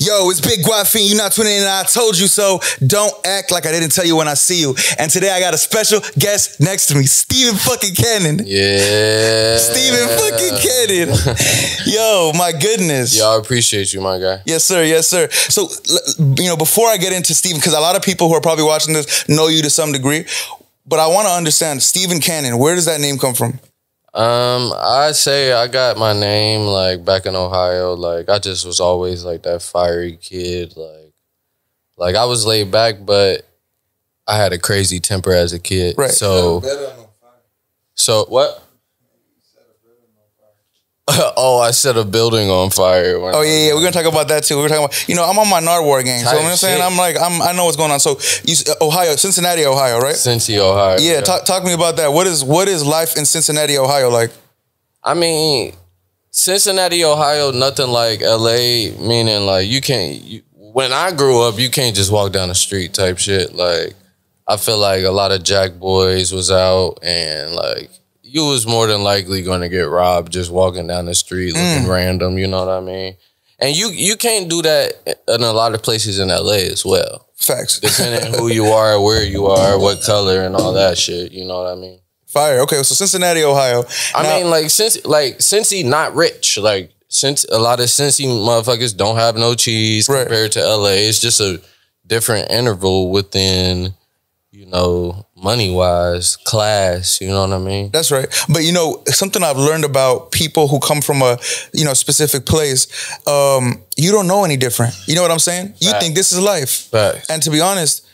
Yo, it's Big Guafine. You're not tuning in. I told you so. Don't act like I didn't tell you when I see you. And today I got a special guest next to me, Teven fucking Cannon. Yeah. Teven fucking Cannon. Yo, my goodness. Yo, I appreciate you, my guy. Yes, sir. Yes, sir. So, before I get into Teven, because a lot of people who are probably watching this know you to some degree, but I want to understand, Teven Cannon, where does that name come from? I'd say I got my name like back in Ohio. Like I just was always like that fiery kid. Like I was laid back, but I had a crazy temper as a kid. Right. So what? Oh, I set a building on fire. Oh yeah, we're gonna talk about that too. We're talking about, I'm on my Nardwar gang, so I'm saying I know what's going on. So Ohio, Cincinnati, Ohio, right? Cincy, Ohio. Yeah, talk to me about that. What is life in Cincinnati, Ohio like? I mean, Cincinnati, Ohio, nothing like LA. Meaning like when I grew up, you can't just walk down the street type shit. Like I feel like a lot of jack boys was out and like. You was more than likely going to get robbed just walking down the street looking random, you know what I mean? And you can't do that in a lot of places in LA as well. Facts. Depending on who you are, where you are, what color and all that shit, you know what I mean? Fire. Okay, so Cincinnati, Ohio. I mean, Cincy not rich. Like, since a lot of Cincy motherfuckers don't have no cheese compared to LA. It's just a different interval within, money-wise, class, you know what I mean? That's right. But, something I've learned about people who come from a, specific place, you don't know any different. You know what I'm saying? You think this is life. Right. And to be honest,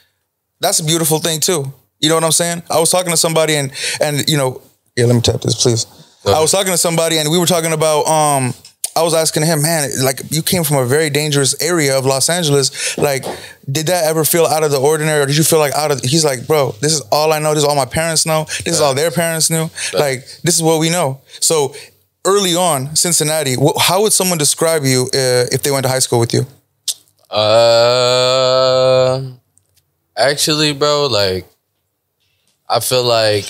that's a beautiful thing too. You know what I'm saying? I was talking to somebody and yeah, let me tap this, please. I was talking to somebody and we were talking about, I was asking him, man, like you came from a very dangerous area of Los Angeles. Like, did that ever feel out of the ordinary, or did you feel like He's like, bro, this is all I know. This is all my parents know. This is all their parents knew. Like, this is what we know. So, early on, Cincinnati, how would someone describe you if they went to high school with you? Actually, bro, like, I feel like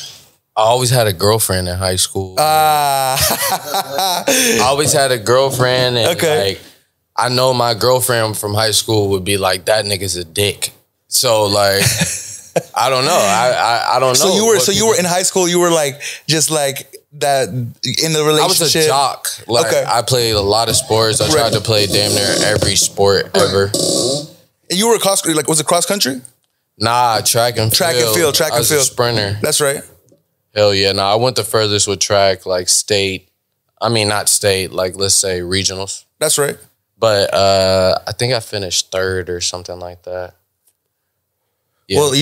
I always had a girlfriend in high school. I always had a girlfriend, and like I know my girlfriend from high school would be like, "That nigga's a dick." So like, I don't know. I don't know. So you were in high school. You were like just like that in the relationship. I was a jock. Like I played a lot of sports. I tried to play damn near every sport ever. And you were was it cross country? Nah, track and field. Track and field. I was a sprinter. That's right. Hell yeah. No, I went the furthest with track, like state. I mean, not state, like let's say regionals. That's right. But I think I finished third or something like that. Yeah. Well,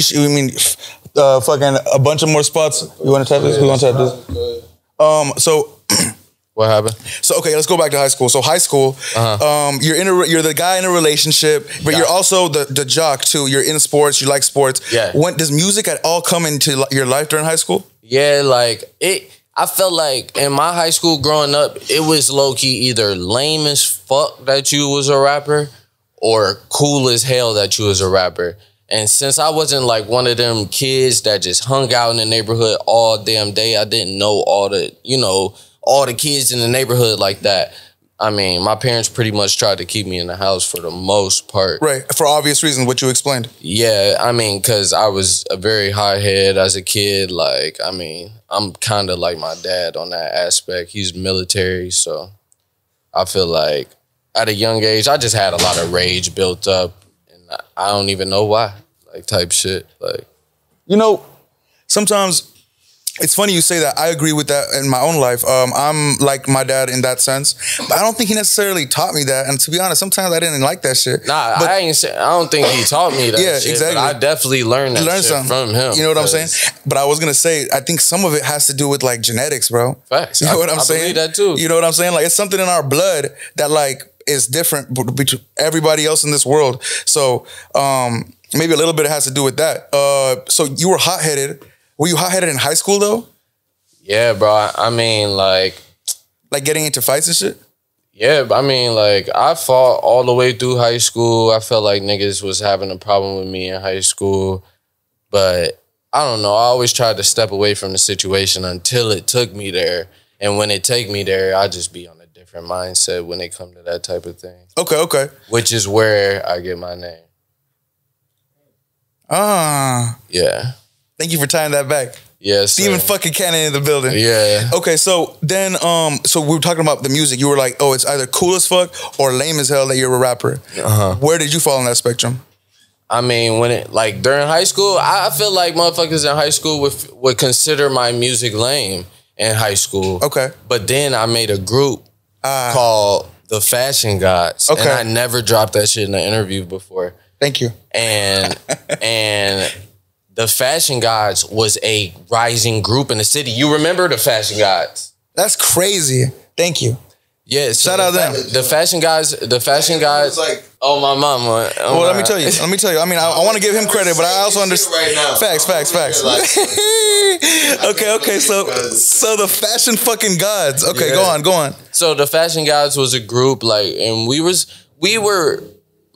fucking a bunch of more spots. You want to tap this? Who want to tap this? So what happened? So okay, let's go back to high school. So high school, you're the guy in a relationship, but you're also the jock too. You're in sports. You like sports. Yeah. Does music at all come into your life during high school? Yeah, like I felt like in my high school growing up, it was low key either lame as fuck that you was a rapper or cool as hell that you was a rapper. And since I wasn't like one of them kids that just hung out in the neighborhood all damn day, I didn't know all the kids in the neighborhood like that. I mean, my parents pretty much tried to keep me in the house for the most part. Right, for obvious reasons, what you explained. Yeah, I mean, because I was a very high head as a kid. Like, I mean, I'm kind of like my dad on that aspect. He's military, so I feel like at a young age, I just had a lot of rage built up, and I don't even know why, like type shit. Like, sometimes it's funny you say that. I agree with that in my own life. I'm like my dad in that sense, but I don't think he necessarily taught me that. And to be honest, sometimes I didn't like that shit. Nah, I don't think he taught me that. Yeah, shit, exactly. But I definitely learned that shit from him. You know what I'm saying? But I was gonna say, I think some of it has to do with like genetics, bro. Facts. You know what I'm saying? I believe that too. You know what I'm saying? Like it's something in our blood that like is different between everybody else in this world. So maybe a little bit has to do with that. So you were hot-headed. Were you hot-headed in high school though? Yeah, bro. I mean, like getting into fights and shit? Yeah, I mean, like, I fought all the way through high school. I felt like niggas was having a problem with me in high school. But I don't know. I always tried to step away from the situation until it took me there. And when it take me there, I just be on a different different mindset when it come to that type of thing. Okay. Which is where I get my name. Yeah. Thank you for tying that back. Yes. Steven fucking Cannon in the building. Yeah. Okay, so then so we were talking about the music. You were like, oh, it's either cool as fuck or lame as hell that you're a rapper. Where did you fall on that spectrum? I mean, when it like during high school, I feel like motherfuckers in high school would consider my music lame in high school. Okay. But then I made a group called The Fashion Gods. Okay. And I never dropped that shit in an interview before. Thank you. And The Fashion Gods was a rising group in the city. You remember The Fashion Gods? That's crazy. Thank you. Yeah, so shout out them. The Fashion Guys. Like, oh my mama. Well, let me tell you. I mean, I want to give him credit, but I also understand. Right facts. Okay. So the Fashion fucking Gods. Okay, yeah. Go on. So the Fashion Gods was a group and we were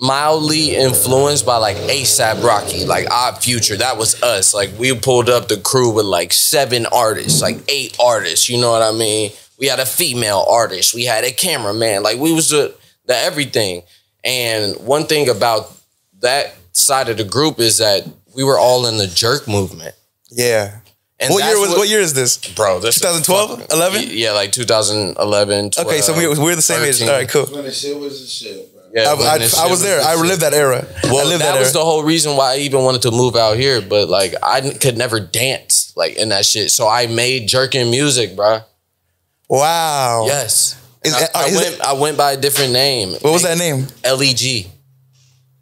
mildly influenced by like A$AP Rocky, like Odd Future. That was us. Like we pulled up the crew with like 7 artists, like 8 artists. You know what I mean? We had a female artist. We had a cameraman. Like we was the everything. And one thing about that side of the group is that we were all in the jerk movement. Yeah. And what year is this? Bro, this 2012? 11? Yeah, like 2011, 12, okay, so we're the same 13. Age. All right, cool. When the shit was the shit, bro. Yeah, I was there. I lived that era. Well, that was the whole reason why I even wanted to move out here. But like, I could never dance like in that shit. So I made jerking music, bro. Wow. Yes. I went by a different name. What was that name? LEG.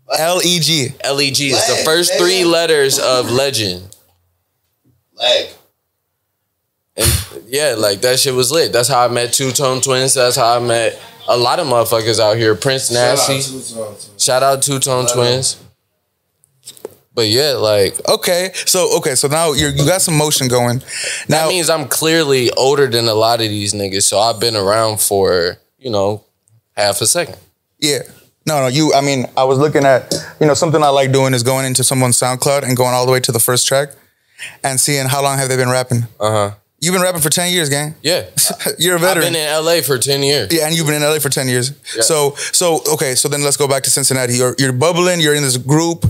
LEG. LEG is the first 3 letters of legend. Leg. And yeah, like that shit was lit. That's how I met Two Tone Twins. That's how I met a lot of motherfuckers out here. Prince Nasty. Shout out Two Tone Twins. But yeah, like okay, so now you got some motion going. Now that means I'm clearly older than a lot of these niggas, so I've been around for half a second. Yeah, no, I mean, I was looking at something I like doing is going into someone's SoundCloud and going all the way to the first track and seeing how long have they been rapping. You've been rapping for 10 years, gang. Yeah. You're a veteran. I've been in LA for 10 years. Yeah, and you've been in LA for 10 years. Yeah. So then let's go back to Cincinnati. You're bubbling, you're in this group.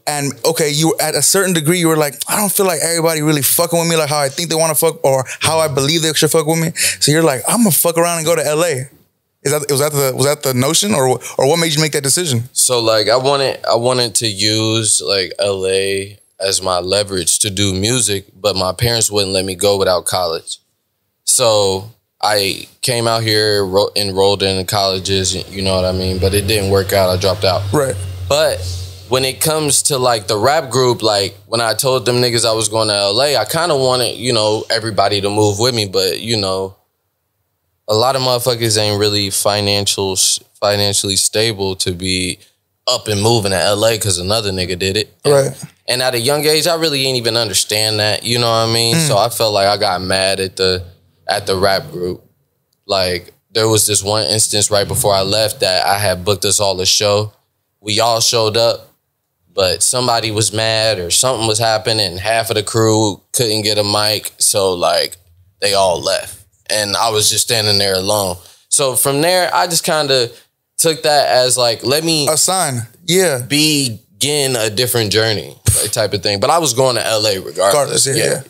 And okay, you at a certain degree, you were like, I don't feel like everybody really fucking with me like how I think they want to fuck or how I believe they should fuck with me. So you're like, I'm gonna fuck around and go to LA. Was that the notion or what made you make that decision? So like I wanted to use like LA as my leverage to do music, but my parents wouldn't let me go without college. So I came out here, enrolled in colleges, you know what I mean? But it didn't work out. I dropped out. Right. But when it comes to like the rap group, like when I told them niggas I was going to LA, I kind of wanted, everybody to move with me. But, a lot of motherfuckers ain't really financially stable to be up and moving to LA because another nigga did it. Right. And at a young age, I really ain't even understand that. You know what I mean? So I felt like I got mad at the rap group. Like there was this one instance right before I left that I had booked us all a show. We all showed up, but somebody was mad or something was happening and half of the crew couldn't get a mic. So like they all left and I was just standing there alone. So from there, I just kind of took that as like, let me a sign. Yeah. Begin a different journey, like type of thing. But I was going to LA regardless. Yeah.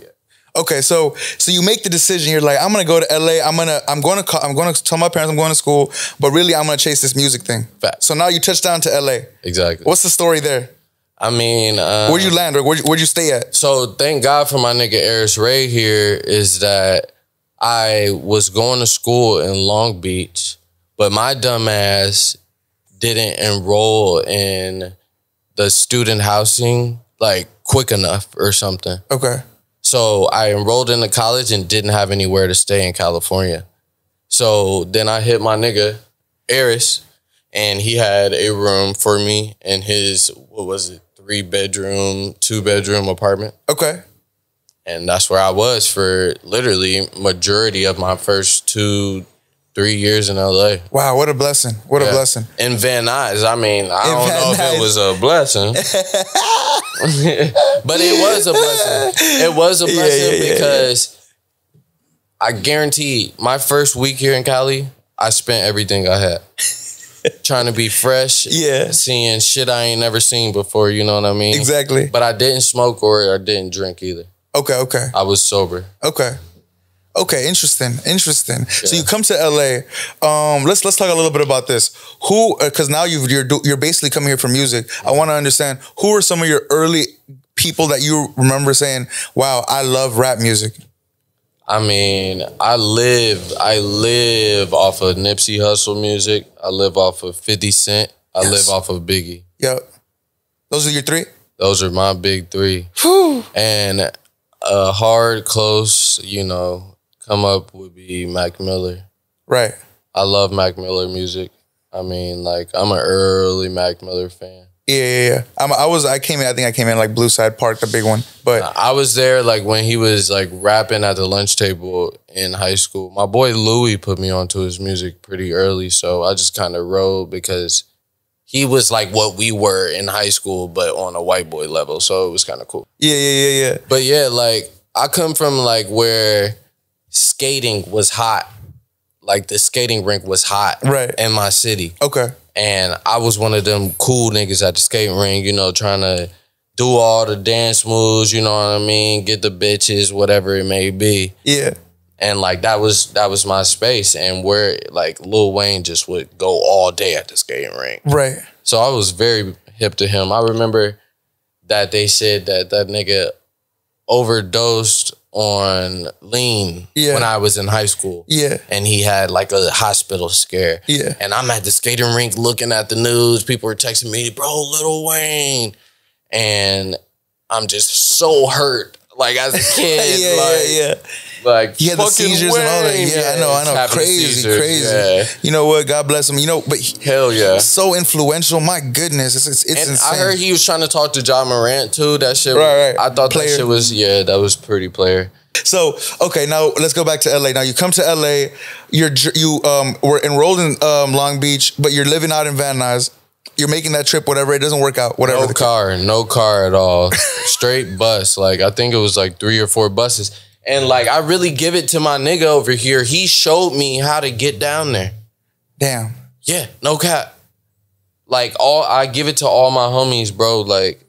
Okay, so you make the decision. You're like, I'm gonna go to LA. I'm gonna tell my parents I'm going to school, but really I'm gonna chase this music thing. Fact. So now you touch down to LA. Exactly. What's the story there? I mean, where'd you land or where'd you stay at? So thank God for my nigga Eris Ray here is that I was going to school in Long Beach, but my dumb ass didn't enroll in the student housing like quick enough or something. Okay. So I enrolled into college and didn't have anywhere to stay in California. So then I hit my nigga, Eris, and he had a room for me in his, 3-bedroom, 2-bedroom apartment. Okay. And that's where I was for literally majority of my first 2-3 years in LA. Wow, what a blessing. What a blessing. In Van Nuys. I mean, I don't know if it was a blessing. But it was a blessing. It was a blessing because I guarantee my first week here in Cali, I spent everything I had. Trying to be fresh. Yeah. Seeing shit I ain't never seen before, you know what I mean? Exactly. But I didn't smoke or I didn't drink either. Okay. I was sober. Okay, interesting. Yeah. So you come to LA. Let's talk a little bit about this. Who? Because now you're basically coming here for music. I want to understand who are some of your early people that you remember saying, "Wow, I love rap music." I mean, I live off of Nipsey Hussle music. I live off of 50 Cent. I live off of Biggie. Yep. Those are your three? Those are my big three. Whew. And a hard, close, come up would be Mac Miller. Right. I love Mac Miller music. I mean, like, I'm an early Mac Miller fan. Yeah. I came in like Blue Side Park, the big one. But I was there like when he was like rapping at the lunch table in high school. My boy Louis put me onto his music pretty early, so I just kind of rode because he was like what we were in high school, but on a white boy level. So it was kind of cool. Yeah. But yeah, like I come from like where skating was hot. Like the skating rink was hot in my city. Okay. And I was one of them cool niggas at the skating rink, trying to do all the dance moves, you know what I mean? Get the bitches, whatever it may be. Yeah. And like that was my space. And where like Lil Wayne just would go all day at the skating rink. Right. So I was very hip to him. I remember that they said that nigga overdosed on lean when I was in high school. Yeah. And he had like a hospital scare. Yeah. And I'm at the skating rink looking at the news. People were texting me, bro, Lil Wayne. And I'm just so hurt. Like as a kid. Like he had the seizures and all that. Yeah, I know. Crazy. Yeah. You know what? God bless him. But hell yeah. So influential. My goodness. It's insane. I heard he was trying to talk to John Morant too. That shit. Right. I thought that shit was, that was pretty player. So, okay, now let's go back to LA. Now you come to LA, you were enrolled in Long Beach, but you're living out in Van Nuys. You're making that trip, whatever, it doesn't work out, whatever. No car at all. Straight bus. Like, I think it was like 3 or 4 buses. And like, I really give it to my nigga over here. He showed me how to get down there. Damn. Yeah, no cap. Like, I give it to all my homies, bro. Like,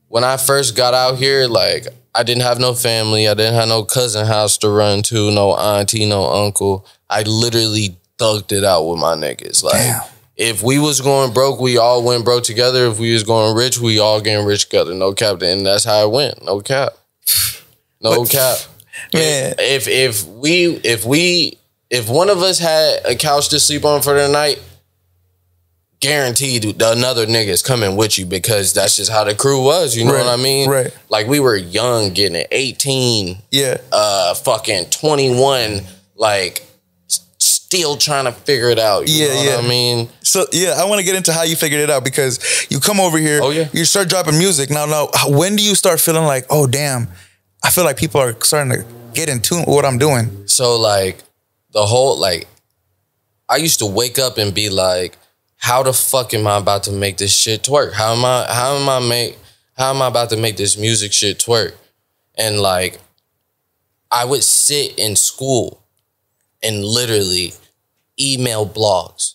when I first got out here, like, I didn't have no family. I didn't have no cousin house to run to, no auntie, no uncle. I literally thugged it out with my niggas. Like, damn. If we was going broke, we all went broke together. If we was going rich, we all getting rich together. No cap. And that's how it went. No cap. No cap. Man. If one of us had a couch to sleep on for the night, guaranteed another nigga's coming with you because that's just how the crew was, you know what I mean? Right. Like we were young, getting it, 18, fucking 21, like still trying to figure it out. You know what I mean? So I want to get into how you figured it out because you come over here, you start dropping music. Now, when do you start feeling like, oh damn, I feel like people are starting to get in tune with what I'm doing? So like the whole, like I used to wake up and be like, how the fuck am I about to make this shit twerk? How am I about to make this music shit twerk? And like, I would sit in school and literally email blogs.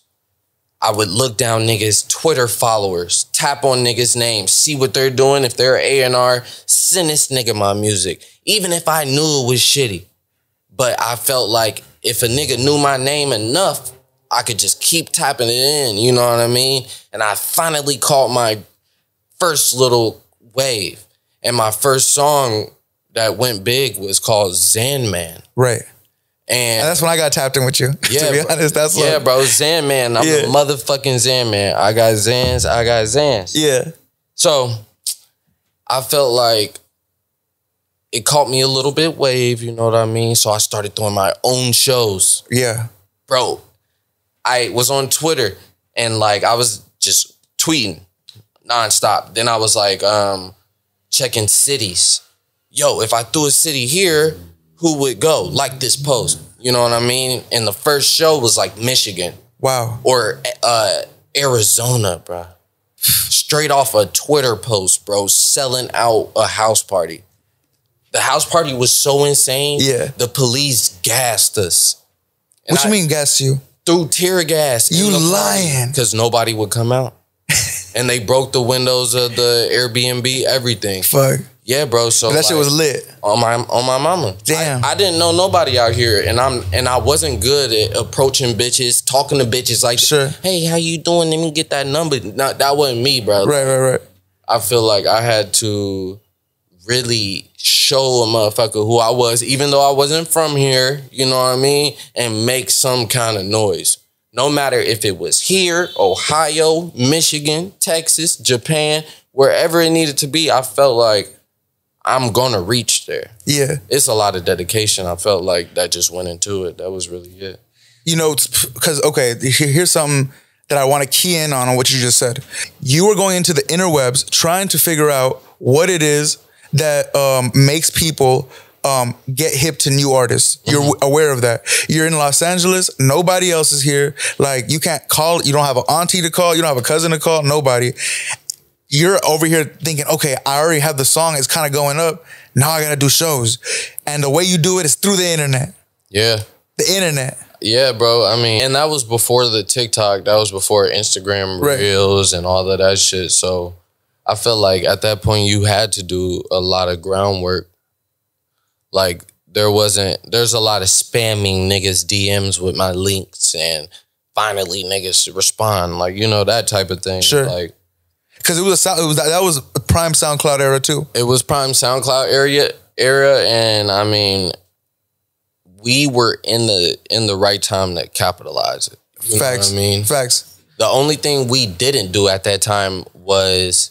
I would look down niggas' Twitter followers, tap on niggas' names, see what they're doing. If they're A&R, send this nigga my music. Even if I knew it was shitty. But I felt like if a nigga knew my name enough, I could just keep tapping it in, you know what I mean? And I finally caught my first little wave. And my first song that went big was called Zan Man. Right. And that's when I got tapped in with you. Yeah, to be honest, that's bro, Zan Man. I'm a motherfucking Zan Man. I got Zans. Yeah. So I felt like it caught me a little bit wave, you know what I mean? So I started doing my own shows. Yeah. Bro, I was on Twitter and like I was just tweeting nonstop. Then I was like checking cities. Yo, if I threw a city here, who would go? Like this post. You know what I mean? And the first show was like Michigan. Wow. Or Arizona, bro. Straight off a Twitter post, bro, selling out a house party. The house party was so insane. Yeah. The police gassed us. What you mean gassed you? threw tear gas. You lying. Because nobody would come out. And they broke the windows of the Airbnb, everything. Fuck. Yeah, bro. So that shit was lit. On my mama. Damn. I didn't know nobody out here, and I wasn't good at approaching bitches, talking to bitches like, sure. Hey, how you doing? Let me get that number. No, that wasn't me, bro. Right. I feel like I had to really show a motherfucker who I was, even though I wasn't from here, you know what I mean? And make some kind of noise. No matter if it was here, Ohio, Michigan, Texas, Japan, wherever it needed to be, I felt like I'm going to reach there. Yeah. It's a lot of dedication. I felt like that just went into it. That was really it. You know, because, okay, here's something that I want to key in on what you just said. You were going into the interwebs trying to figure out what it is that makes people get hip to new artists. You're aware of that. You're in Los Angeles. Nobody else is here. Like, you can't call. You don't have an auntie to call. You don't have a cousin to call. Nobody. You're over here thinking, okay, I already have the song. It's kind of going up. Now I got to do shows. And the way you do it is through the internet. Yeah. The internet. Yeah, bro. I mean, and that was before the TikTok. That was before Instagram Reels and all of that shit. So I felt like at that point you had to do a lot of groundwork. Like, there's a lot of spamming niggas DMs with my links and finally niggas respond. Like, you know, that type of thing. Sure. Like, because that was a prime SoundCloud era too. It was prime SoundCloud era, and I mean, we were in the right time to capitalize it. You Facts. Know what I mean? Facts. The only thing we didn't do at that time was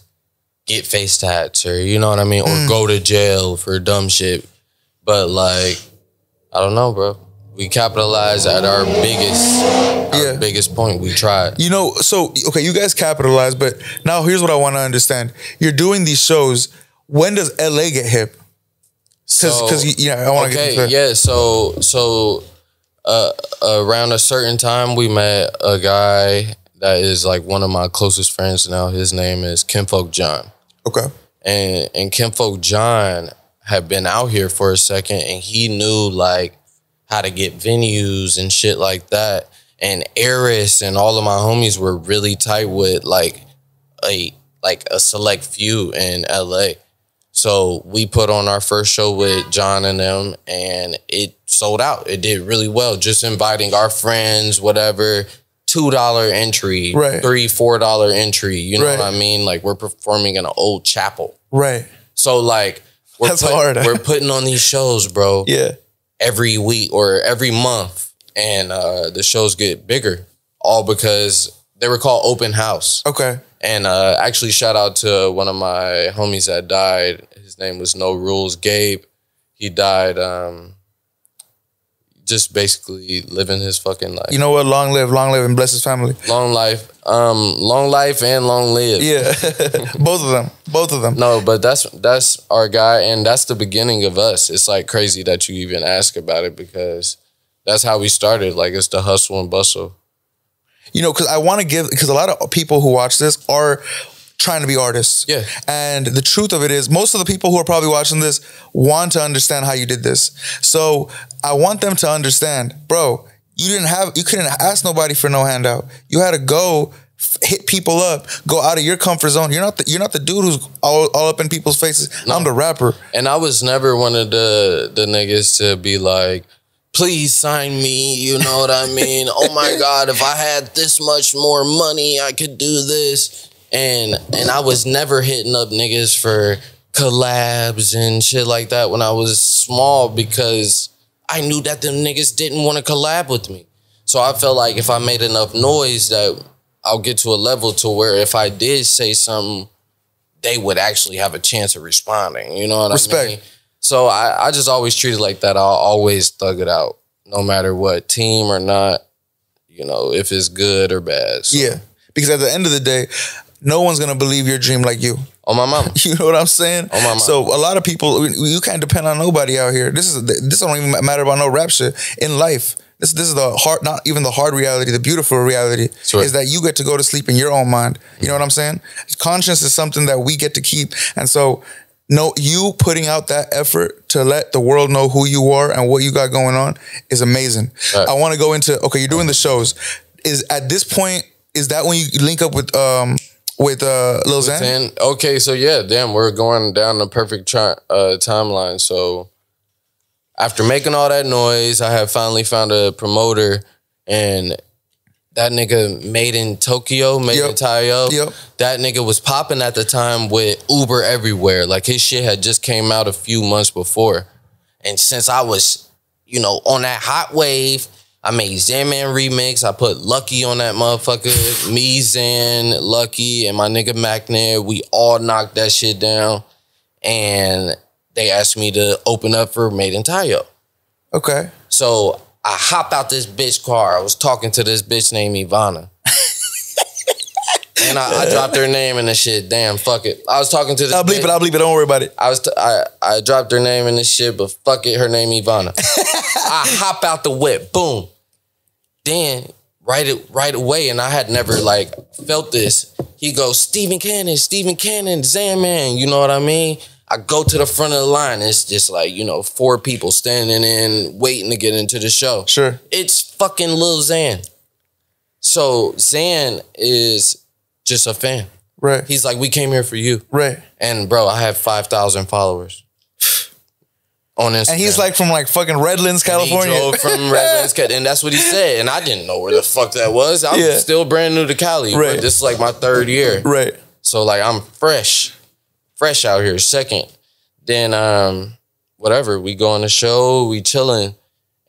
get face tats, or you know what I mean, or go to jail for dumb shit. But like, I don't know, bro. We capitalized at our biggest point. We tried. You know, so, okay, you guys capitalized, but now here's what I want to understand. You're doing these shows. When does LA get hip? Because yeah, I want to get into that. Yeah, so around a certain time, we met a guy that is like one of my closest friends now. His name is Kinfolk John. Okay. And Kinfolk John had been out here for a second, and he knew like how to get venues and shit like that. And Eris and all of my homies were really tight with like a select few in LA. So we put on our first show with John and them, and it sold out. It did really well. Just inviting our friends, whatever, $2 entry, right. $3-4 entry. You know what I mean? Like, we're performing in an old chapel. Right. So like, we're putting on these shows, bro. Yeah. Every week or every month, and the shows get bigger, all because they were called open house. Okay. And actually, shout out to one of my homies that died. His name was No Rules, Gabe. He died just basically living his fucking life. You know what? Long live, and bless his family. Long life and long live. Yeah. Both of them. No, but that's our guy, and that's the beginning of us. It's like crazy that you even ask about it, because that's how we started. Like, it's the hustle and bustle. You know, because I want to because a lot of people who watch this are trying to be artists. Yeah. And the truth of it is, most of the people who are probably watching this want to understand how you did this. So I want them to understand, bro, you couldn't ask nobody for no handout. You had to go hit people up, go out of your comfort zone. You're not the dude who's all up in people's faces. No. I'm the rapper. And I was never one of the niggas to be like, please sign me, you know what I mean? Oh my God, if I had this much more money, I could do this. And I was never hitting up niggas for collabs and shit like that when I was small, because I knew that them niggas didn't want to collab with me. So I felt like if I made enough noise that I'll get to a level to where if I did say something, they would actually have a chance of responding. You know what I mean? So I just always treat it like that. I'll always thug it out, no matter what, team or not, you know, if it's good or bad. So. Yeah, because at the end of the day, no one's going to believe your dream like you. On my mama. You know what I'm saying? On my mama. So a lot of people, you can't depend on nobody out here. This don't even matter about no rap shit. In life, this is the hard, not even the hard reality, the beautiful reality is that you get to go to sleep in your own mind. You know what I'm saying? Conscience is something that we get to keep. And so No, you putting out that effort to let the world know who you are and what you got going on is amazing. Right. I want to go into, okay, you're doing the shows. Is at this point, is that when you link up with Lil Xan? Okay, so yeah, damn, we're going down the perfect timeline. So after making all that noise, I have finally found a promoter, and that nigga Made in Tokyo, Made in Tayo. Yep. That nigga was popping at the time with Uber everywhere. Like his shit had just came out a few months before. And since I was, you know, on that hot wave, I made Zanman remix. I put Lucky on that motherfucker. Me, Zan, Lucky, and my nigga Macnair. We all knocked that shit down. And they asked me to open up for Made in Tayo. Okay. So I hopped out this bitch car. I was talking to this bitch named Ivana. And I dropped her name and the shit. Damn, fuck it. I was talking to this I'll bleep it. Don't worry about it. I dropped her name in this shit, but fuck it, her name Ivana. I hop out the whip, boom. Then right away, and I had never like felt this. He goes, Stephen Cannon, Zan Man, you know what I mean? I go to the front of the line. It's just like, you know, 4 people standing in, waiting to get into the show. Sure. It's fucking Lil Xan. So Xan is just a fan. Right. He's like, we came here for you. Right. And bro, I have 5,000 followers on Instagram. And he's like from like fucking Redlands, California. He drove from Redlands, and that's what he said. And I didn't know where the fuck that was. I'm still brand new to Cali. Right. But this is like my 3rd year. Right. So like I'm fresh out here. Second, then whatever, we go on the show, we chilling,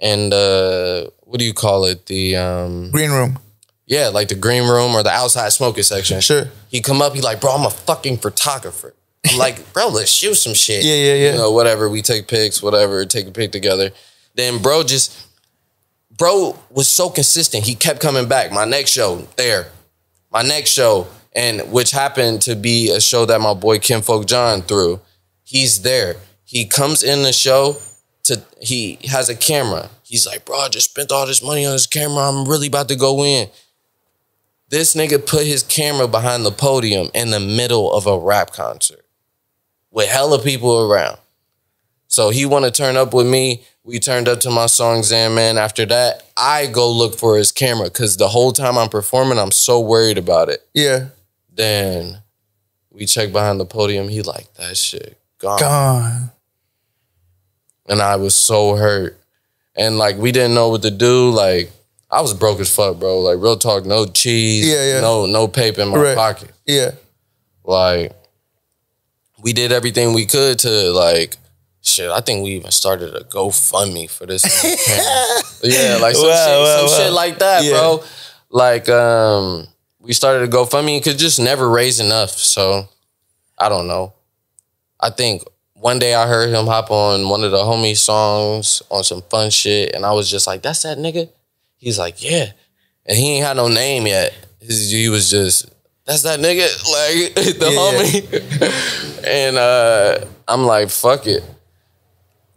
and what do you call it? The green room. Yeah, like the green room or the outside smoking section. Sure. He come up, he like, bro, I'm a fucking photographer. I'm like, bro, let's shoot some shit. Yeah. You know, whatever. We take pics, whatever, take a pic together. Then bro was so consistent. He kept coming back. My next show, there. My next show, and which happened to be a show that my boy Kim Folk John threw. He's there. He comes in the show, he has a camera. He's like, bro, I just spent all this money on this camera. I'm really about to go in. This nigga put his camera behind the podium in the middle of a rap concert with hella people around. So he want to turn up with me. We turned up to my song, Zan Man. After that, I go look for his camera because the whole time I'm performing, I'm so worried about it. Yeah. Then we check behind the podium. He like, that shit gone. Gone. And I was so hurt. And like, we didn't know what to do. Like, I was broke as fuck, bro. Like, real talk, no cheese, no paper in my pocket. Yeah. Like, we did everything we could to, like, shit, I think we even started a GoFundMe for this. Yeah, like some shit like that, bro. Like, we started a GoFundMe and could just never raise enough. So, I don't know. I think one day I heard him hop on one of the homie songs on some fun shit, and I was just like, that's that nigga? He's like, yeah. And he ain't had no name yet. He was just, that's that nigga? Like, the homie. And I'm like, fuck it.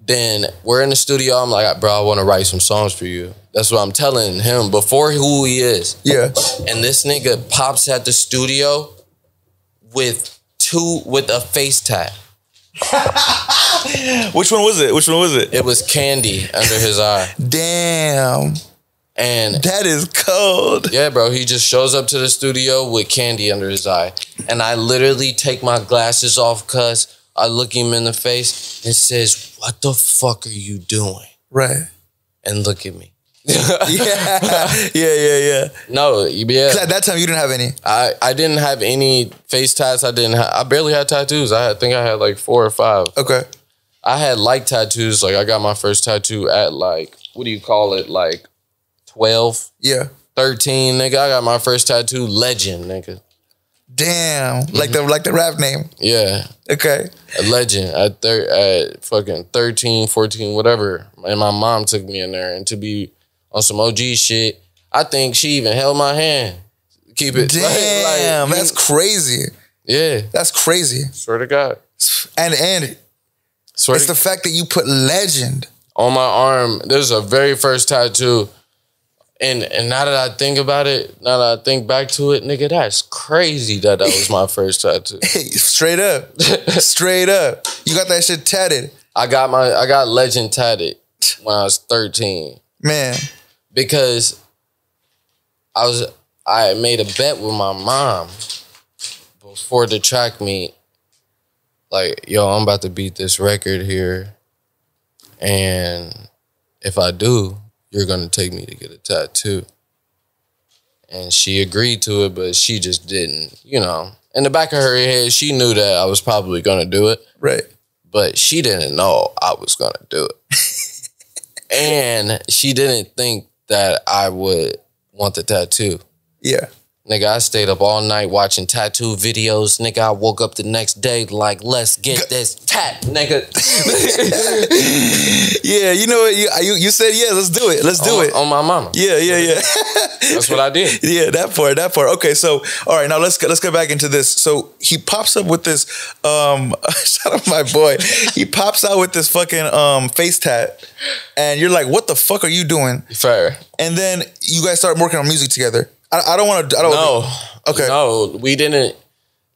Then we're in the studio. I'm like, bro, I want to write some songs for you. That's what I'm telling him before who he is. Yeah. And this nigga pops at the studio with a face tat. Which one was it? It was candy under his eye. Damn. And that is cold. Yeah, bro. He just shows up to the studio with candy under his eye. And I literally take my glasses off, cuz I look him in the face and says, what the fuck are you doing? Right. And look at me. Yeah. No, yeah. Because at that time you didn't have any. I didn't have any face tats. I barely had tattoos. I think I had like 4 or 5. Okay. I had light tattoos. Like I got my first tattoo at like, what do you call it? Like 12. Yeah. 13, nigga. I got my first tattoo, Legend, nigga. Damn. Like the rap name. Yeah. Okay. A Legend at fucking 13, 14, whatever. And my mom took me in there, and to be on some OG shit, I think she even held my hand. Keep it. Damn, that's crazy. Yeah. That's crazy. Swear to God. And it's the fact that you put Legend on my arm. There's a very first tattoo. And now that I think about it, now that I think back to it, nigga, that's crazy that was my first tattoo. Straight up. Straight up. You got that shit tatted. I got Legend tatted when I was 13. Man. Because I made a bet with my mom before the track meet. Like, yo, I'm about to beat this record here. And if I do, you're going to take me to get a tattoo. And she agreed to it, but she just didn't, you know. In the back of her head, she knew that I was probably going to do it. Right. But she didn't know I was going to do it. And she didn't think that I would want the tattoo. Yeah. Nigga, I stayed up all night watching tattoo videos. Nigga, I woke up the next day like, let's get this tat, nigga. Yeah, you know what? You said, yeah, let's do it. Let's do it. On my mama. Yeah. That's what I did. Yeah, that part. Okay, so, all right, now let's get back into this. So he pops up with this, shout out my boy. He pops out with this fucking face tat. And you're like, what the fuck are you doing? Fair. And then you guys start working on music together. I don't want to. No. Okay. No, we didn't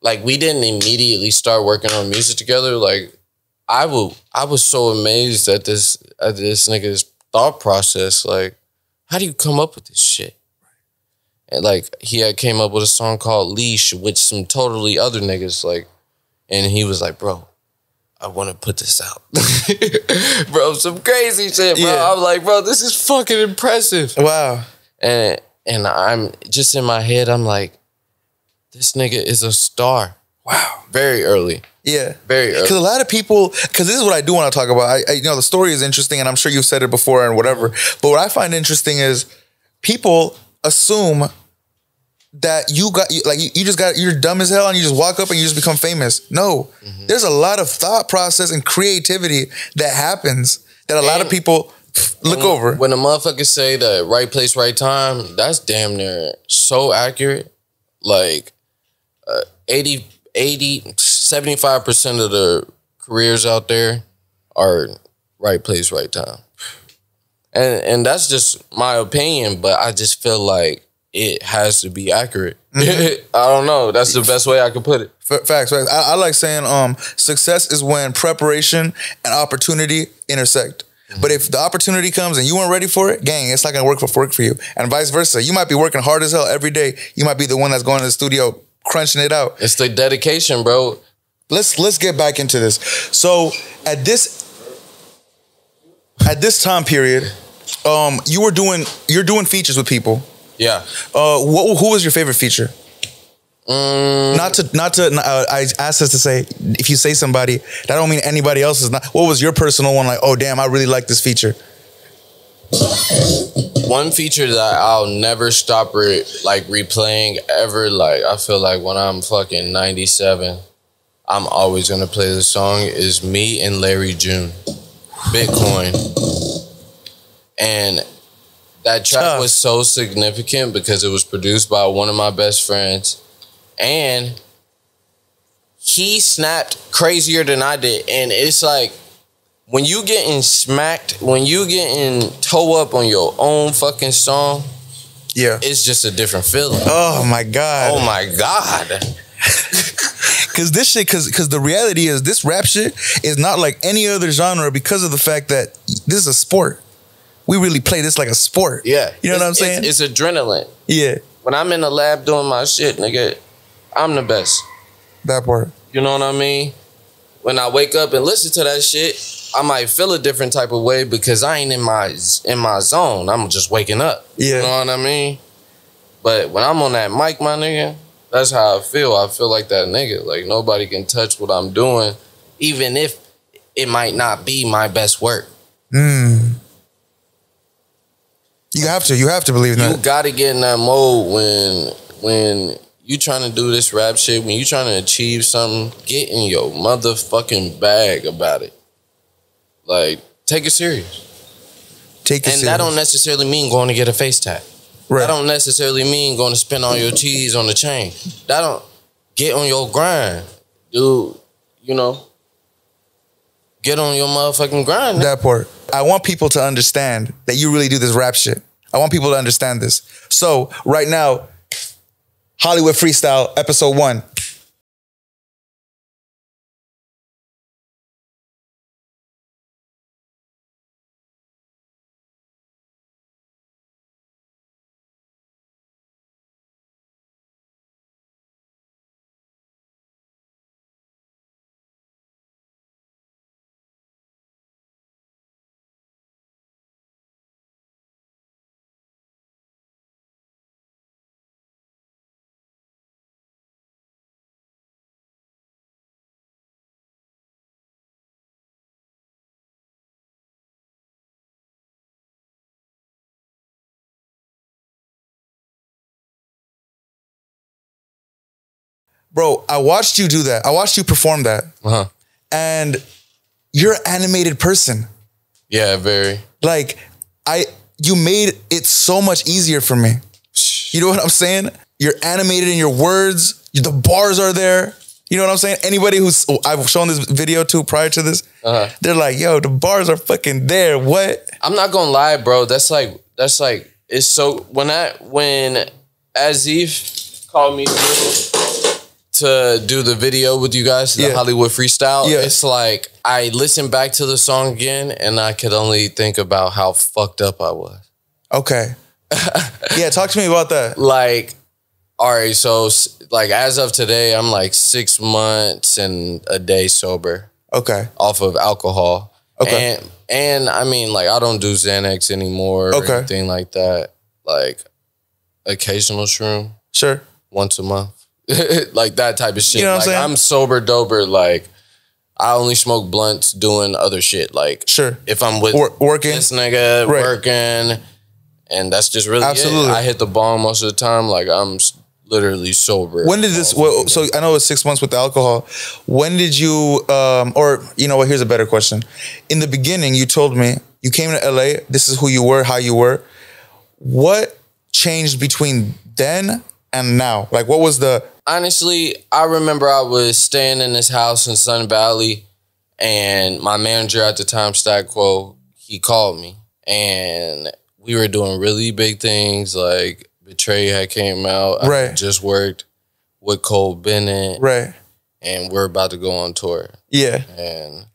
immediately start working on music together. Like, I was so amazed at this nigga's thought process. Like, how do you come up with this shit? And like, he had came up with a song called Leash with some totally other niggas. Like, and he was like, bro, I want to put this out. Bro, some crazy shit, bro. Yeah. I was like, bro, this is fucking impressive. Wow. And I'm just in my head, I'm like, this nigga is a star. Wow. Very early. Yeah. Very early. Because a lot of people, because this is what I do want to talk about. I you know, the story is interesting, and I'm sure you've said it before and whatever. But what I find interesting is people assume that you're dumb as hell and you just walk up and you just become famous. No. Mm-hmm. There's a lot of thought process and creativity that happens that a lot of people look over. When a motherfucker say that right place, right time, that's damn near so accurate. Like 75% of the careers out there are right place, right time. And that's just my opinion, but I just feel like it has to be accurate. Mm-hmm. I don't know. That's the best way I could put it. Facts. I like saying success is when preparation and opportunity intersect. But if the opportunity comes and you weren't ready for it, gang, it's not gonna work for you. And vice versa. You might be working hard as hell every day. You might be the one that's going to the studio crunching it out. It's the dedication, bro. Let's get back into this. So at this time period, you're doing features with people. Yeah. Who was your favorite feature? I asked us to say, if you say somebody, that don't mean anybody else is not. What was your personal one? Like, oh damn, I really like this feature. One feature that I'll never stop replaying ever. Like, I feel like when I'm fucking 97, I'm always gonna play this song. Is me and Larry June, Bitcoin, and that track was so significant because it was produced by one of my best friends. And he snapped crazier than I did. And it's like, when you getting smacked, when you getting toe up on your own fucking song, yeah, it's just a different feeling. Oh my God. Oh my God. Cause this shit, cause the reality is this rap shit is not like any other genre because of the fact that this is a sport. We really play this like a sport. Yeah. You know what I'm saying? It's adrenaline. Yeah. When I'm in the lab doing my shit, nigga, I'm the best. That part. You know what I mean? When I wake up and listen to that shit, I might feel a different type of way because I ain't in my zone. I'm just waking up. Yeah. You know what I mean? But when I'm on that mic, my nigga, that's how I feel. I feel like that nigga. Like, nobody can touch what I'm doing, even if it might not be my best work. You have to believe that. You gotta get in that mode when you trying to do this rap shit, when you trying to achieve something, get in your motherfucking bag about it. Like, take it serious. And that don't necessarily mean going to get a face tat. Right. That don't necessarily mean going to spend all your T's on the chain. That don't. Get on your grind. Dude, you know, get on your motherfucking grind. That part. I want people to understand that you really do this rap shit. I want people to understand this. So right now, Hollywood Freestyle, episode 1. Bro, I watched you do that. I watched you perform that. And you're an animated person. Yeah, very. Like, you made it so much easier for me. You know what I'm saying? You're animated in your words. The bars are there. You know what I'm saying? Anybody I've shown this video to prior to this, they're like, yo, the bars are fucking there. What? I'm not gonna lie, bro. That's like, it's so, when Azif called me to do the video with you guys, the Hollywood Freestyle, it's like, I listened back to the song again and I could only think about how fucked up I was. Okay. Yeah, talk to me about that. Like, all right, so like as of today, I'm like 6 months and a day sober. Okay. Off of alcohol. Okay. And I mean, like, I don't do Xanax anymore or anything like that. Like, occasional shroom. Sure. Once a month. Like that type of shit. You know what like, I'm saying? I'm sober dober. Like, I only smoke blunts doing other shit. Like, sure. If I'm with working, this nigga, working, and that's just really it. I hit the bong most of the time. Like, I'm literally sober. When did this, so I know it's 6 months with the alcohol. When did you, or you know what, here's a better question. In the beginning, you told me you came to LA, this is who you were, how you were. What changed between then and now? Like, what was the... Honestly, I remember I was staying in this house in Sun Valley, and my manager at the time, Stack Quo, he called me, and we were doing really big things. Like, Betray had came out. I just worked with Cole Bennett. Right. And we're about to go on tour. Yeah. And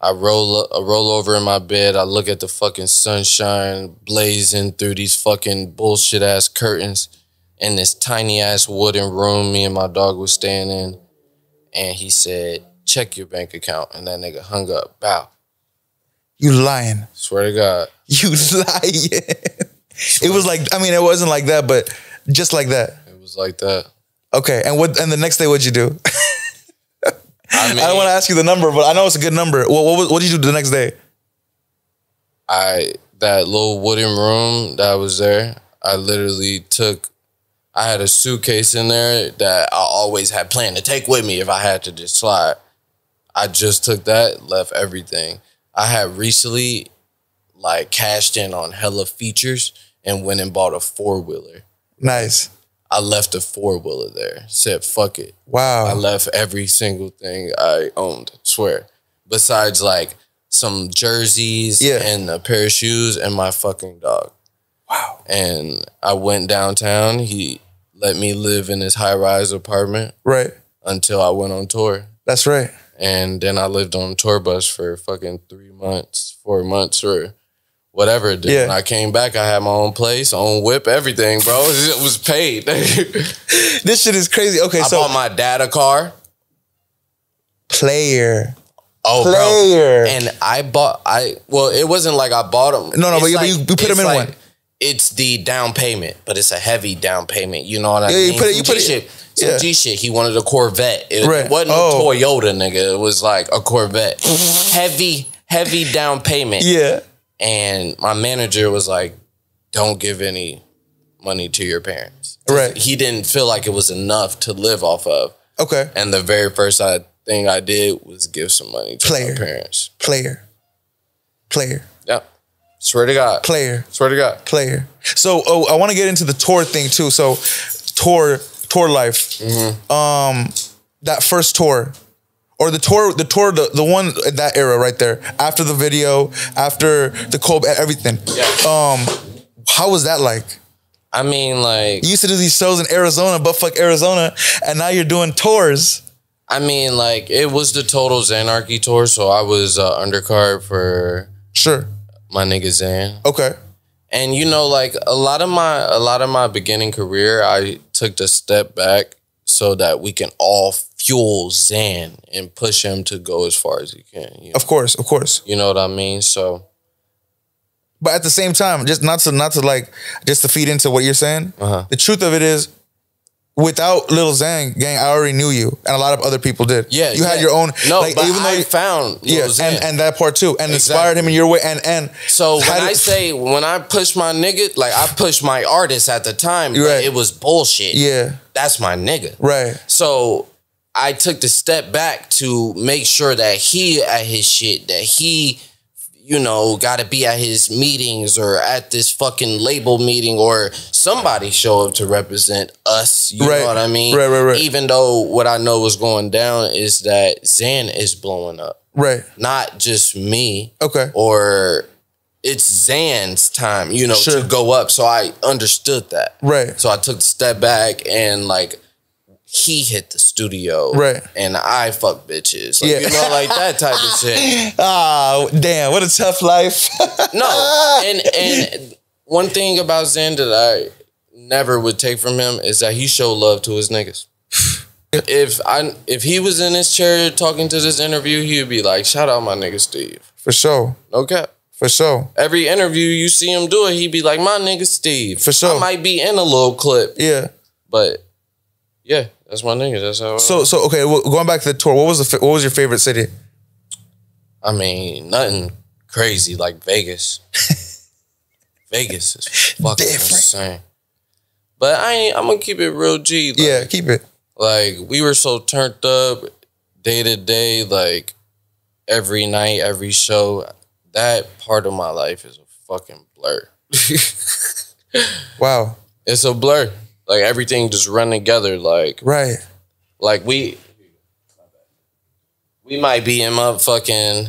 I roll over in my bed. I look at the fucking sunshine blazing through these fucking bullshit ass curtains in this tiny ass wooden room me and my dog was staying in. And he said, check your bank account. And that nigga hung up. Bow. You lying. Swear to God. You lying. It was like, I mean, it wasn't like that, but just like that. It was like that. Okay. And the next day, what'd you do? I mean, I don't want to ask you the number, but I know it's a good number. What did you do the next day? That little wooden room that was there, I literally I had a suitcase in there that I always had planned to take with me if I had to just slide. I just took that, left everything. I had recently like cashed in on hella features and went and bought a 4-wheeler. Nice. I left a 4-wheeler there. Said, fuck it. Wow. I left every single thing I owned, swear. Besides like some jerseys and a pair of shoes and my fucking dog. Wow. And I went downtown. He let me live in his high-rise apartment. Right. Until I went on tour. That's right. And then I lived on a tour bus for fucking 3 months, 4 months, or whatever it did. Yeah. When I came back, I had my own place, own whip, everything, bro. It was paid. This shit is crazy. Okay, I bought my dad a car. Player. Oh, player. Bro. And well, it wasn't like I bought them. No, but you put them in one. It's the down payment, but it's a heavy down payment. You know what I mean? You put it. Some G shit. He wanted a Corvette. It wasn't no Toyota, nigga. It was like a Corvette. heavy down payment. Yeah. And my manager was like, don't give any money to your parents. Right. He didn't feel like it was enough to live off of. Okay. And the very first thing I did was give some money to my parents. Player. Yep. Swear to God. Player. Swear to God. Player. So, I want to get into the tour thing too. So, tour life. Mm-hmm. That first tour. Or the one in that era right there. After the video, after the Cole, everything. Yeah. How was that like? I mean, like, You used to do these shows in Arizona, buttfuck Arizona, and now you're doing tours. I mean, like, it was the Total Zanarchy tour, so I was undercard for Sure. my nigga Zan. Okay. And you know, like, a lot of my beginning career, I took the step back so that we can all fuel Zan and push him to go as far as he can. You know? Of course, of course. You know what I mean? So, but at the same time, just not to like, just to feed into what you're saying. The truth of it is, without Lil Zan, gang, I already knew you, and a lot of other people did. Yeah, you had your own. No, like, but even though I found Lil Zan. and that part too, and inspired him in your way, and so when I push my nigga, like I pushed my artist at the time, but it was bullshit. Yeah, that's my nigga. Right. So I took the step back to make sure that he at his shit, that he, you know, got to be at his meetings or at this fucking label meeting or somebody show up to represent us. You know what I mean? Right. Even though what I know was going down is that Zan is blowing up. Right. Not just me. Okay. Or it's Zan's time, you know, to go up. So I understood that. Right. So I took a step back and like, he hit the studio, right? And I fuck bitches, like, you know, like that type of shit. Oh, damn! What a tough life. No, and one thing about Zan that I never would take from him is that he showed love to his niggas. If he was in his chair talking to this interview, he would be like, "Shout out my nigga Steve." For sure. Okay. For sure. Every interview you see him do it, he'd be like, "My nigga Steve." For sure. I might be in a little clip. Yeah. But yeah. That's my nigga. That's how. So okay. Well, going back to the tour, what was your favorite city? I mean, nothing crazy like Vegas. Vegas is fucking insane. But I'm gonna keep it real G. Like, yeah, keep it. Like, we were so turned up day to day, like every night, every show. That part of my life is a fucking blur. Wow. It's a blur. Like, everything just run together. Like, like we might be in motherfucking.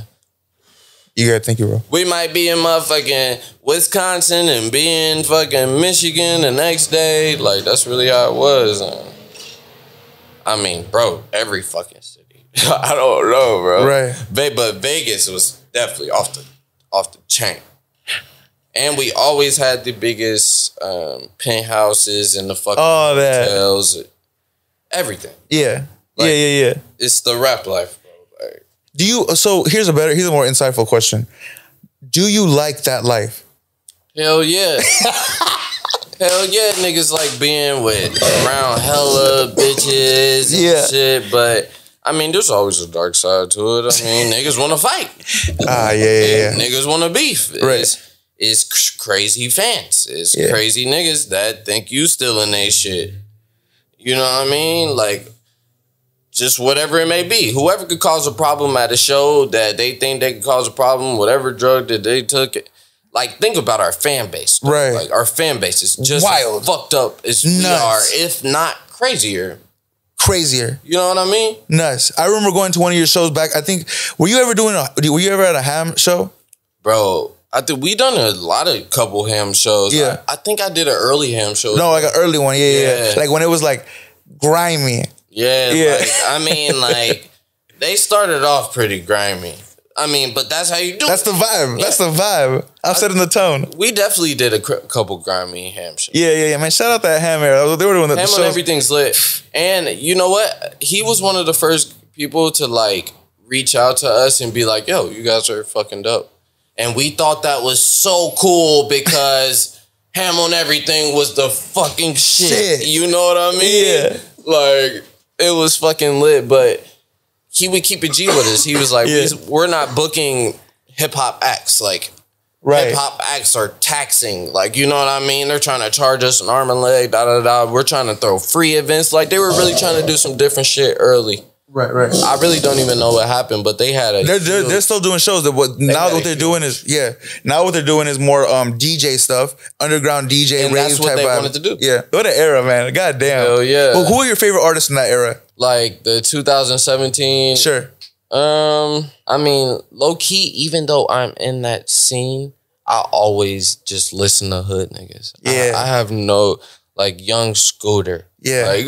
You gotta thank you, bro. We might be in motherfucking Wisconsin and be in fucking Michigan the next day. Like, that's really how it was. I mean, bro, every fucking city. I don't know, bro. Right. But Vegas was definitely off the chain. And we always had the biggest penthouses and the fucking hotels. Everything. Yeah. Like, yeah. It's the rap life, bro. Like, do you? So here's a more insightful question. Do you like that life? Hell yeah. Hell yeah, niggas like being around hella bitches and shit. But I mean, there's always a dark side to it. I mean, niggas want to fight. Yeah. Niggas want to beef. It's crazy fans. It's crazy niggas that think you still in they shit. You know what I mean? Like, just whatever it may be. Whoever could cause a problem at a show that they think they could cause a problem, whatever drug that they took. Like, think about our fan base. Though. Right. Like, our fan base is just wild, fucked up as we are, if not crazier. You know what I mean? Nuts. I remember going to one of your shows back. I think, were you ever at a ham show? Bro, I think we done a couple ham shows. Yeah. I think I did an early ham show. No, like an early one. Yeah. Like when it was like grimy. Yeah. Like, I mean, like, they started off pretty grimy. I mean, but that's how you do it. That's the vibe. Yeah. That's the vibe. I'm setting the tone. We definitely did a couple grimy ham shows. Yeah. Man, shout out that ham era. They were doing the ham shows. On Everything's lit. And you know what? He was one of the first people to, like, reach out to us and be like, yo, you guys are fucking dope. And we thought that was so cool because Ham on Everything was the fucking shit. You know what I mean? Yeah. Like, it was fucking lit, but he would keep it G with us. He was like, we're not booking hip-hop acts. Like, hip-hop acts are taxing. Like, you know what I mean? They're trying to charge us an arm and leg, da-da-da. We're trying to throw free events. Like, they were really trying to do some different shit early. Right. I really don't even know what happened, but they had They're still doing shows. Now what they're doing is more DJ stuff, underground DJ, and rave that's what type they vibe. wanted to do. Yeah, what an era, man! God damn. Hell yeah. Well, who are your favorite artists in that era? Like the 2017. Sure. I mean, low key. Even though I'm in that scene, I always just listen to hood niggas. Yeah. I have no, like, Young Scooter. Yeah. Like,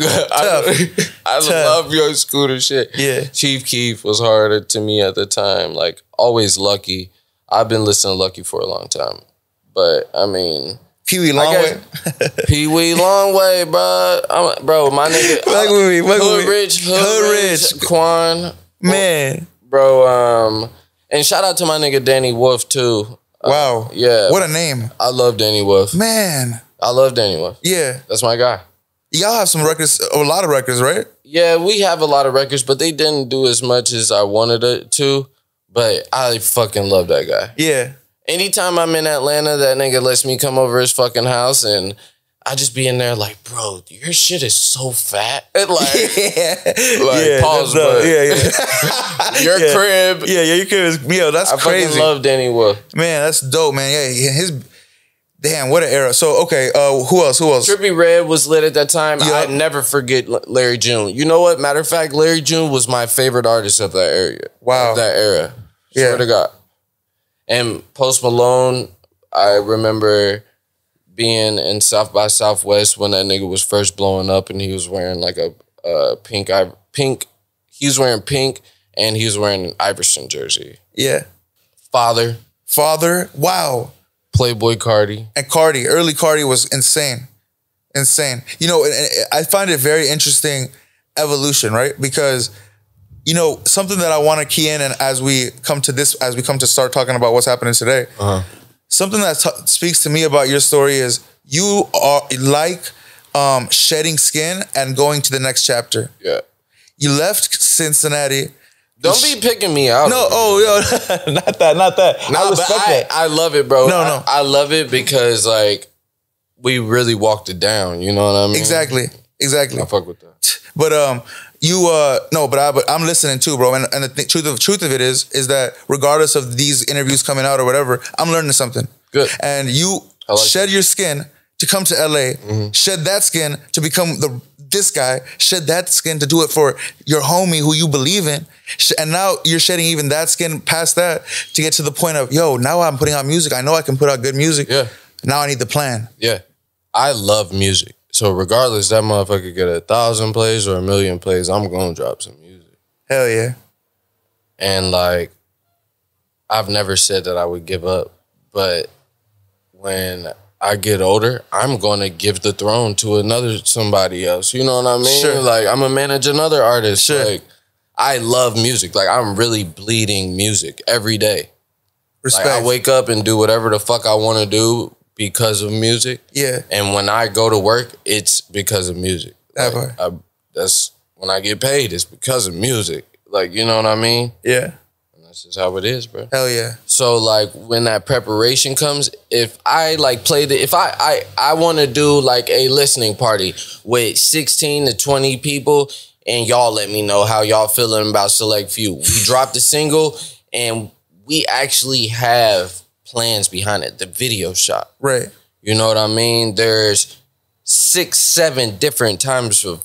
I love Young Scooter shit. Yeah. Chief Keef was harder to me at the time. Like, always Lucky. I've been listening to Lucky for a long time. But, I mean... Pee Wee Longway. Pee Wee Longway, bro. My nigga. Hood Rich, Quan. Man. Bro, and shout out to my nigga Danny Wolf, too. Wow. Yeah. What a name. I love Danny Wolf. Man. I love Danny Wolf. Yeah. That's my guy. Y'all have some records, a lot of records, right? Yeah, we have a lot of records, but they didn't do as much as I wanted it to. But I fucking love that guy. Yeah. Anytime I'm in Atlanta, that nigga lets me come over his fucking house and I just be in there like, bro, your shit is so fat. Like, pause, bro. Your crib. Yeah, your crib is, that's crazy. I fucking love Danny Wolf. Man, that's dope, man. Yeah, damn, what an era. So, okay, who else? Trippie Redd was lit at that time. Yep. I'd never forget Larry June. You know what? Matter of fact, Larry June was my favorite artist of that area. Wow. Of that era. Yeah. Swear to God. And Post Malone, I remember being in South by Southwest when that nigga was first blowing up and he was wearing like a pink, he was wearing pink and he was wearing an Iverson jersey. Yeah. Father, wow. Playboy Cardi. And Cardi, early Cardi was insane. Insane. You know, I find it very interesting evolution, right? Because, you know, something that I want to key in and as we come to start talking about what's happening today, something that speaks to me about your story is you are like shedding skin and going to the next chapter. Yeah. You left Cincinnati. Don't be picking me out. No, not that. I respect that. I love it, bro. No. I love it because, like, we really walked it down. You know what I mean? Exactly. I fuck with that. But but I'm listening too, bro. And the truth of it is that regardless of these interviews coming out or whatever, I'm learning something. Good. And you shed your skin to come to LA, shed that skin to become this guy, shed that skin to do it for your homie who you believe in. And now you're shedding even that skin past that to get to the point of, yo, now I'm putting out music. I know I can put out good music. Yeah. Now I need the plan. Yeah. I love music. So regardless, that motherfucker get 1,000 plays or 1,000,000 plays, I'm going to drop some music. Hell yeah. And like, I've never said that I would give up, but when I get older, I'm going to give the throne to somebody else. You know what I mean? Sure. Like, I'm going to manage another artist. Sure. Like, I love music. Like, I'm really bleeding music every day. Respect. Like, I wake up and do whatever the fuck I want to do because of music. Yeah. And when I go to work, it's because of music. Like, that's when I get paid, it's because of music. Like, you know what I mean? Yeah. That's just how it is, bro. Hell yeah. So, like, when that preparation comes, if I, like, if I want to do, like, a listening party with 16 to 20 people, and y'all let me know how y'all feeling about Select Few. We dropped the single, and we actually have plans behind it, the video shot. Right. You know what I mean? There's 6, 7 different times of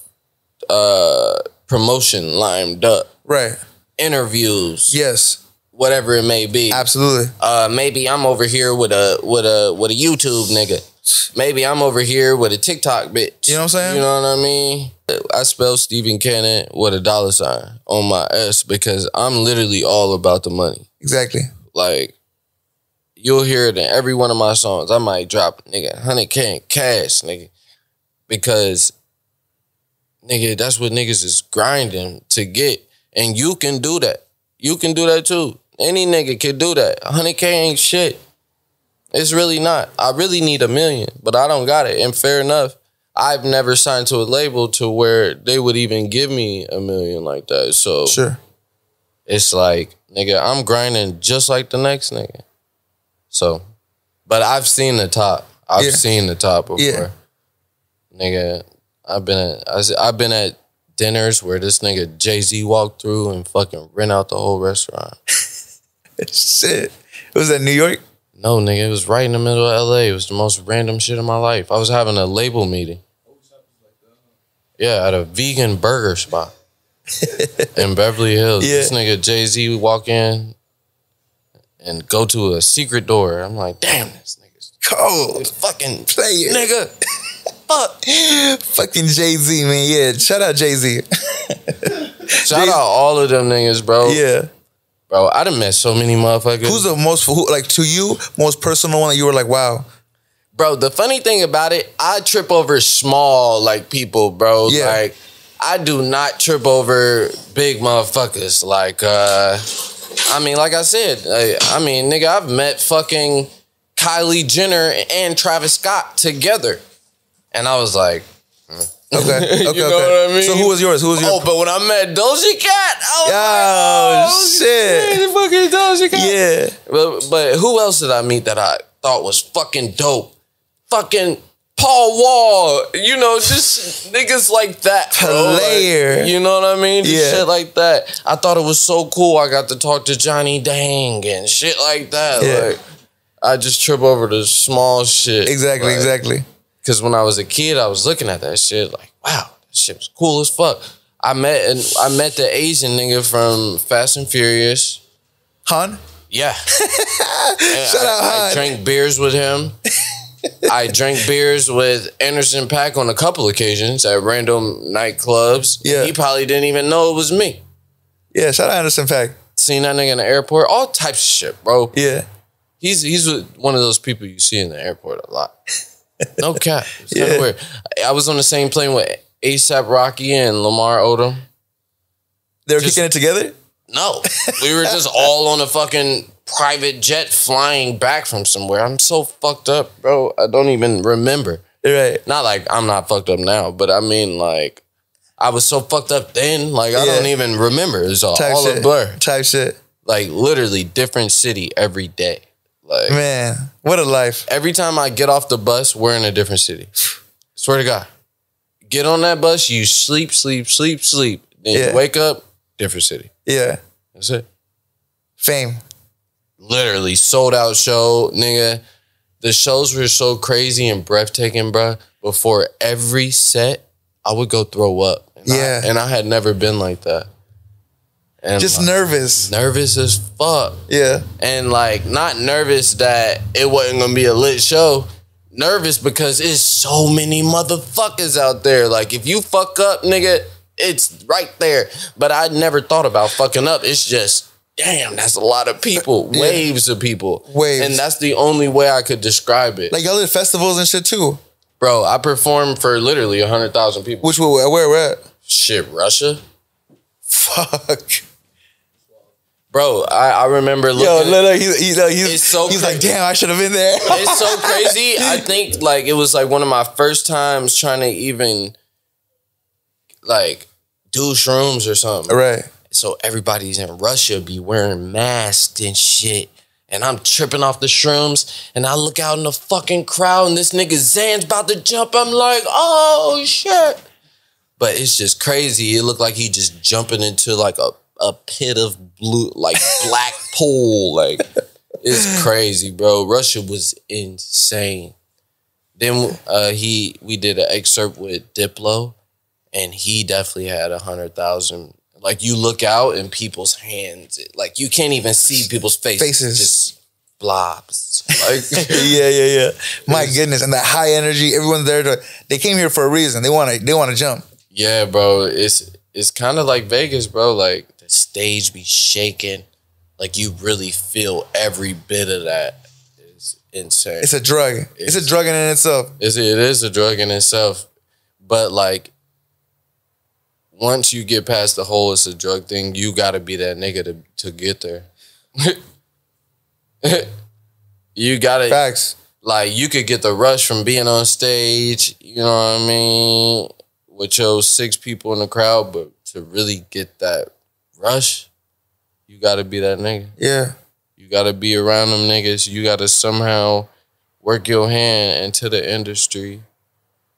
promotion lined up. Right. Interviews. Yes. Whatever it may be. Absolutely. Maybe I'm over here with a YouTube nigga. Maybe I'm over here with a TikTok bitch. You know what I'm saying? You know what I mean? I spell Stephen Cannon with a $ on my S because I'm literally all about the money. Exactly. Like, you'll hear it in every one of my songs. I might drop, nigga, 100K in cash, nigga. Because, nigga, that's what niggas is grinding to get. And you can do that. You can do that too. Any nigga can do that. 100K ain't shit. It's really not. I really need 1 million, but I don't got it. And fair enough, I've never signed to a label to where they would even give me 1 million like that. So sure. It's like, nigga, I'm grinding just like the next nigga. So, but I've seen the top. I've seen the top before. Yeah. Nigga, I've been at dinners where this nigga Jay-Z walked through and fucking rent out the whole restaurant. Shit. Was that New York? No, nigga, it was right in the middle of LA. It was the most random shit in my life. I was having a label meeting. Yeah, at a vegan burger spot in Beverly Hills. Yeah. This nigga Jay-Z walk in and go to a secret door. I'm like, damn, this nigga's cold. Fucking Play it. nigga. Fuck. Fucking Jay-Z, man. Yeah, shout out Jay-Z. Shout out all of them niggas, bro. Yeah. Bro, I done met so many motherfuckers. Who's the most, like to you, most personal one that you were like, wow? Bro, the funny thing about it, I trip over small, like, people, bro. Yeah. Like, I do not trip over big motherfuckers. Like, I mean, like I said, I mean, nigga, I've met fucking Kylie Jenner and Travis Scott together. And I was like, Okay. you know what I mean? So who was yours? Oh, but when I met Doja Cat, I was like, shit. Fucking Doja Cat. Yeah. But who else did I meet that I thought was fucking dope? Fucking Paul Wall. You know, just niggas like that, bro. Player. Like, you know what I mean? Just Yeah. shit like that. I thought it was so cool. I got to talk to Johnny Dang and shit like that. Yeah. Like, I just trip over the small shit. Exactly, Like, exactly. Because when I was a kid, I was looking at that shit like, wow, that shit was cool as fuck. I met the Asian nigga from Fast and Furious. Han? Yeah. Shout out Han. I drank beers with him. I drank beers with Anderson .Paak on a couple occasions at random nightclubs. Yeah. He probably didn't even know it was me. Yeah, shout out Anderson .Paak. Seen that nigga in the airport, all types of shit, bro. Yeah. He's one of those people you see in the airport a lot. No cap. It's kind of Yeah. weird. I was on the same plane with A$AP Rocky and Lamar Odom. They were Just- kicking it together? No. We were just all on a fucking private jet flying back from somewhere. I'm so fucked up, bro. I don't even remember. Right. Not like I'm not fucked up now, but I mean like I was so fucked up then. Like I Yeah. don't even remember. It's all Shit. a blur. Type shit. Like literally different city every day. Like Man, what a life. every time I get off the bus, we're in a different city. Swear to God. Get on that bus, you sleep. Then Yeah. you wake up, different city. Yeah. That's it. Fame. Literally sold out show, nigga. The shows were so crazy and breathtaking, bruh. Before every set, I would go throw up. And Yeah. I had never been like that. And Just like, nervous. nervous as fuck. Yeah. And like not nervous that it wasn't gonna be a lit show. Nervous because it's so many motherfuckers out there. Like if you fuck up, nigga, it's right there. But I never thought about fucking up. It's just, damn, that's a lot of people. Yeah. Waves of people. Waves. And that's the only way I could describe it. Like y'all did festivals and shit too. Bro, I performed for literally 100,000 people. Which where we're at? Shit, Russia? Fuck. Bro, I remember looking. Yo, look, he's It's so he's like, crazy. damn, I should have been there. It's so crazy. I think like it was like one of my first times trying to even like do shrooms or something. Right. So everybody's in Russia be wearing masks and shit. And I'm tripping off the shrooms. And I look out in the fucking crowd and this nigga Zan's about to jump. I'm like, oh shit. But it's just crazy. It looked like he just jumping into like a pit of blue, like black pool. Like it's crazy, bro. Russia was insane. Then we did an excerpt with Diplo, and he definitely had 100,000. Like you look out and people's hands, like you can't even see people's faces. Just blobs. Like yeah. My goodness, and that high energy. Everyone's there they came here for a reason. They want to jump. yeah, bro. It's kind of like Vegas, bro. Like the stage be shaking. Like you really feel every bit of that. It's insane. It's a drug. It's a drug in itself. It is a drug in itself. But like once you get past the whole it's a drug thing, you gotta be that nigga to get there. You gotta Facts. like you could get the rush from being on stage, you know what I mean, with your 6 people in the crowd, but to really get that rush, you gotta be that nigga. Yeah. You gotta be around them niggas. You gotta somehow work your hand into the industry.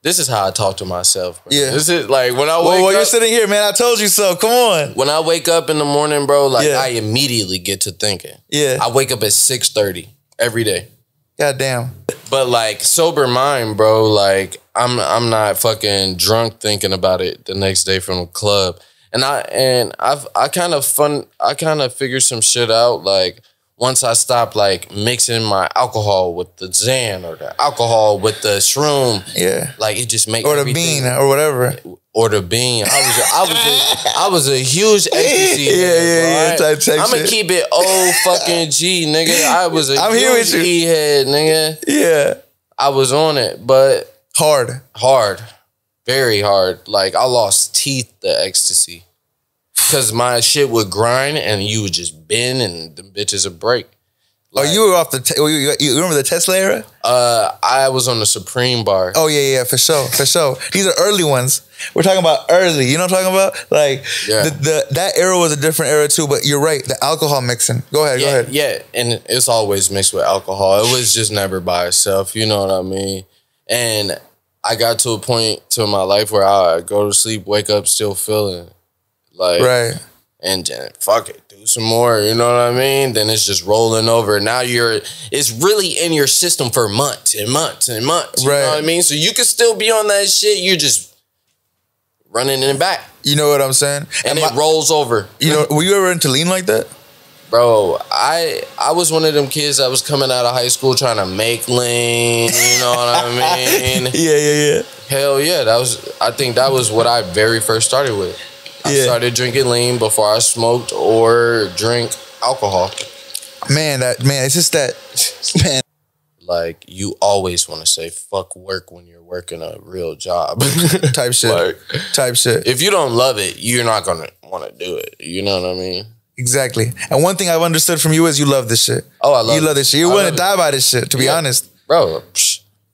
This is how I talk to myself, bro. Yeah. This is like when I wake Well, up. you're sitting here, man. I told you so. Come on. When I wake up in the morning, bro, like Yeah. I immediately get to thinking. Yeah. I wake up at 6:30 every day. God damn. But like sober mind, bro, like I'm not fucking drunk thinking about it the next day from the club. And I kind of figured some shit out. Like once I stopped like mixing my alcohol with the Xan or the alcohol with the shroom, like it just makes or the bean or whatever. Or the bean. I was a huge ecstasy. I'm gonna keep it old fucking G, nigga. I was a huge E head, nigga. Yeah. I was on it, but hard. Very hard. Like I lost teeth to ecstasy. Cause my shit would grind and you would just bend and the bitches would break. Like, you were off the, you remember the Tesla era? I was on the Supreme bar. Oh yeah, for sure. These are early ones. We're talking about early, you know what I'm talking about? Like, that era was a different era too, but you're right, the alcohol mixing. Go ahead. Yeah, and it's always mixed with alcohol. It was just never by itself, you know what I mean? And I got to a point to my life where I go to sleep, wake up, still feeling like, and then fuck it, do some more, you know what I mean? Then it's just rolling over. Now it's really in your system for months and months and months, you know what I mean? So you can still be on that shit, you just running it back. You know what I'm saying? And it rolls over. You know, were you ever into lean like that? Bro, I was one of them kids that was coming out of high school trying to make lean, you know what I mean? Yeah. Hell yeah, I think that was what I very first started with. I started drinking lean before I smoked or drink alcohol. Man, it's just that, man. Like, you always want to say fuck work when you're working a real job. Type shit. Type shit. If you don't love it, you're not going to want to do it. You know what I mean? Exactly. And one thing I've understood from you is you love this shit. Oh, I love You love this shit. You're willing to die by this shit, to be honest. Bro,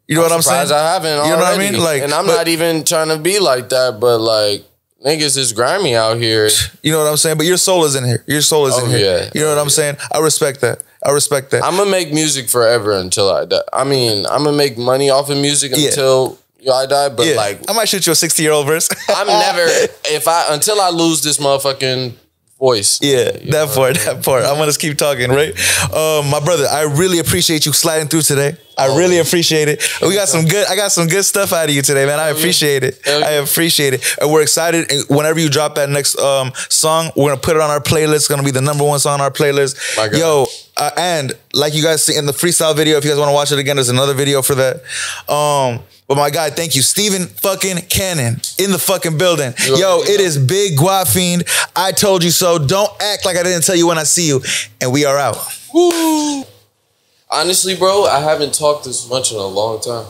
you know what I'm saying? I haven't already. You know what I mean? Like, and I'm not even trying to be like that, but like, niggas is grimy out here. You know what I'm saying? But your soul is in here. Your soul is in here. Yeah. You know what I'm saying? I respect that. I'm gonna make music forever until I die. I mean, I'm gonna make money off of music until I die, but like, I might shoot you a 60-year-old verse. I'm never, until I lose this motherfucking voice. Yeah, that part. I'm gonna keep talking, right? My brother, I really appreciate you sliding through today. I really appreciate it. I got some good stuff out of you today, man. I appreciate it. I appreciate it. And we're excited. And whenever you drop that next song, we're gonna put it on our playlist. It's gonna be the #1 song on our playlist. My God. Yo, and like you guys see in the freestyle video, if you guys want to watch it again, there's another video for that. But my guy, thank you. Steven fucking Cannon in the fucking building. Yo, it is Big Guap Fiend. I told you so. Don't act like I didn't tell you when I see you. And we are out. Woo. Honestly, bro, I haven't talked this much in a long time.